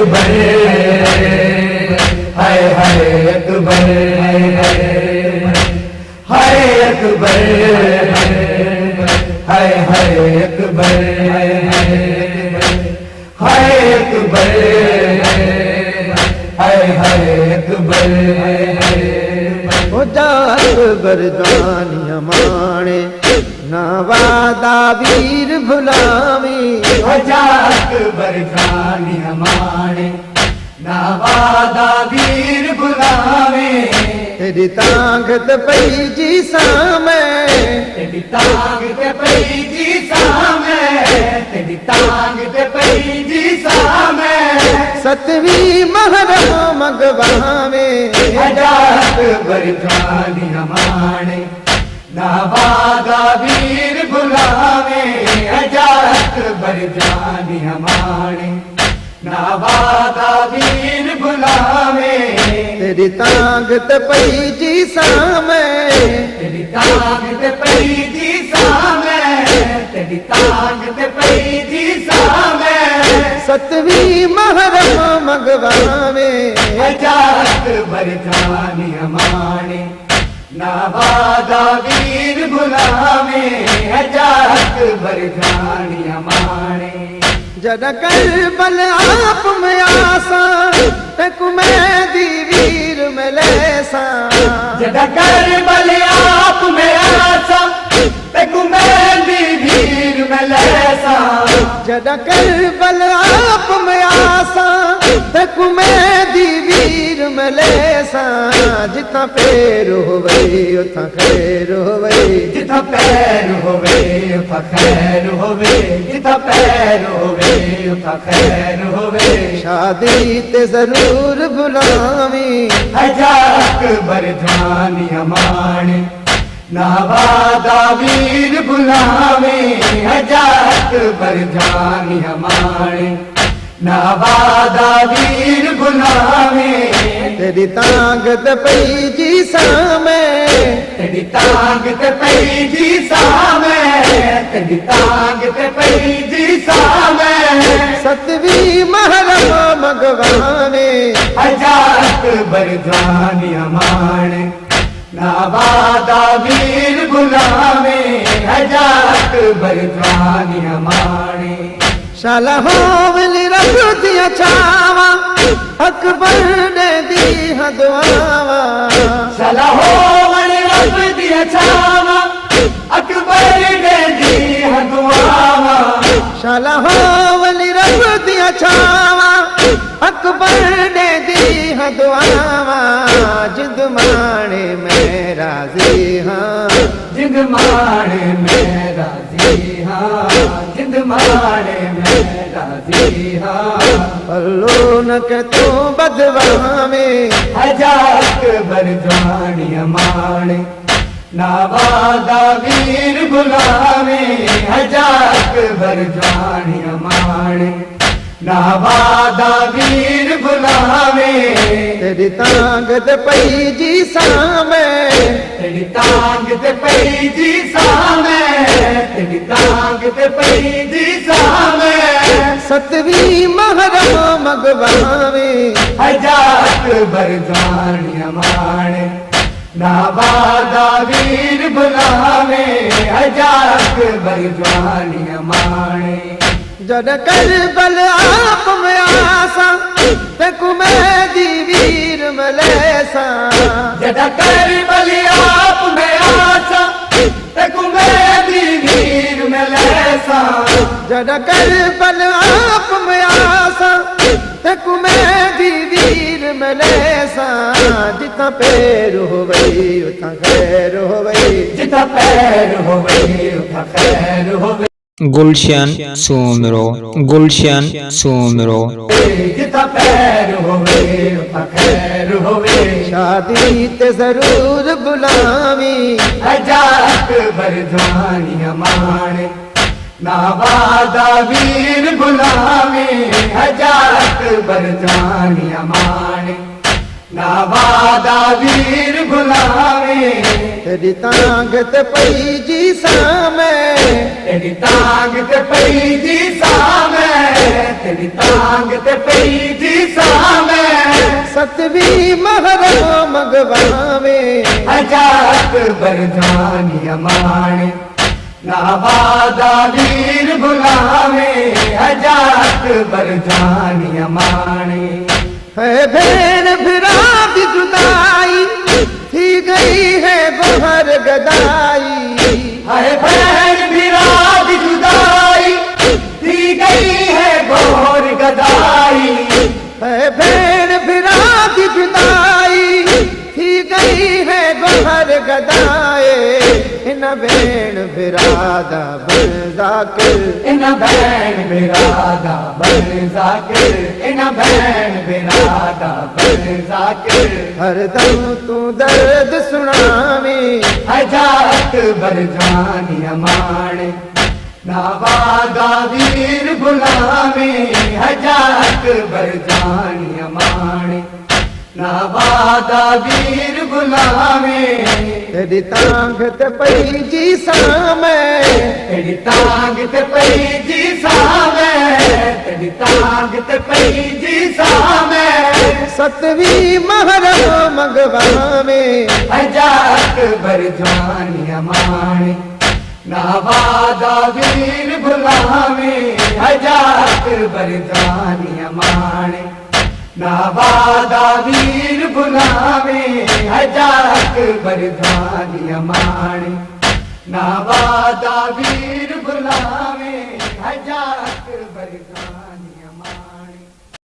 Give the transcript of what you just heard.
अकबर हाय हाय अकबर हाय अकबर हाय हाय अकबर हाय अकबर हाय हाय अकबर जा अकबर जानिया माणे नवादा वीर भुलावी जा अकबर जानिया माणे नवादा वीर भुलावे तेरी ताकत पई जी सामे तेरी ताकत पई जी सामे तेरी ताकत पई जी सामे सतवीं महरम मगवावे जा अकबर जानिया माणे नवादा वीर भुलावे जा अकबर जानिया माणे नवादा वीर भुलावे तेरी ताकत पई जी सामे तेरी ताकत पई जी सामे तेरी ताकत पई जी सामे सतवीं महरम मगवावे जा अकबर जानिया माणे नवादा वीर भुलावे जा अकबर जानिया माणे जद करबल आप में आसा तक मैं दी वीर में लेसा जद करबल आप में आसा तक मैं दी वीर में लेसा जद करबल आप में आसा तक मैं दी वीर में लेसा जितना पैर होवे उतना खैर होवे जितना पैर होवे उतना खैर होवे जितना पैर होवे उतना खैर होवे शादी ते जरूर बुलावी जा अकबर जानिया माणे नवादा वीर भुलावे जा अकबर जानिया माणे नवादा वीर भुलावे तेरी ताकत पई जी सामे तेरी ताकत पई जी सामे तेरी ताकत पई जी सामे सतवीं महरम मगवावे जा अकबर जानिया माणे नवादा वीर भुलावे जा अकबर जानिया माणे शाला होवली रब दिया छावा अकबर ने दी हदवावा शाला होवली रब दिया छावा अकबर ने दी हदवावा शाला होवली रब दिया छावा अकबर ने दी हदवावा जिद माणे मैं राजी हाँ जिद माणे मैं राजी हाँ जिद माणे मैं राजी हाँ पल्लो न के तू बदवावे जा अकबर जानिया माणे नवादा वीर भुलावे जा अकबर जानिया माणे नवादा वीर भुलावे तेरी ताकत पई जी सामे तेरी ताकत पई जी सामे तेरी ताकत पई जी सामे सतवीं महरम मगवावे जा अकबर जानिया माणे नवादा वीर भुलावे जा अकबर जानिया माणे जद करबल आप में आसा तक मैं दी वीर में लेसा जद करबल आप में आसा तक मैं दी वीर में लेसा जद करबल आप में आसा तक मैं दी वीर में लेसा जितना पैर होवे उतना खैर होवे जितना पैर होवे उतना खैर होवे गुलशन सोमरो गुलशन सोमरो जितना पैर होवे उतना खैर होवे शादी ते जरूर बुलावी जा अकबर जानिया माणे नवादा वीर भुलावे जा अकबर जानिया माणे नावादा वीर बुलावे तेरी तांग ते पई जी सामे तेरी तांग ते पई जी सामे तेरी तांग ते पई जी सामे सतवीं महरम मगवावे हजात बरजानी अमाने नावादा वीर बुलावे हजात बरजानी अमाने है भेड़ फिरा भी जुदाई थी गई है गोहर गदाई है बहन विराज जुदाई थी गई है गोर गदाई है भेड़ फिरा भी जुदाई थी गई है गोहर गदाए इन भेड़ फिरादा बन जाकिर इन बहन बिरादा बन जाकिर इन बहन बिरादा बन जाकिर हरदम तू दर्द सुनावी हजात बरजानी अमाने नावादा वीर बुलावे हजात बरजानी अमाने नावादा वीर बुलावे तेरी तांग ते पई जी सामे तेरी तांग ते पई जी सामे तेरी तांग ते पई जी सामे सतवीं महरम मगवावे हजात बरजानी अमाने नावादा वीर बुलावे हजात बरजानी अमाने नावादा वीर बुलावे हजात बरजानी अमाने नावादा वीर बुलावे हजात बरजानी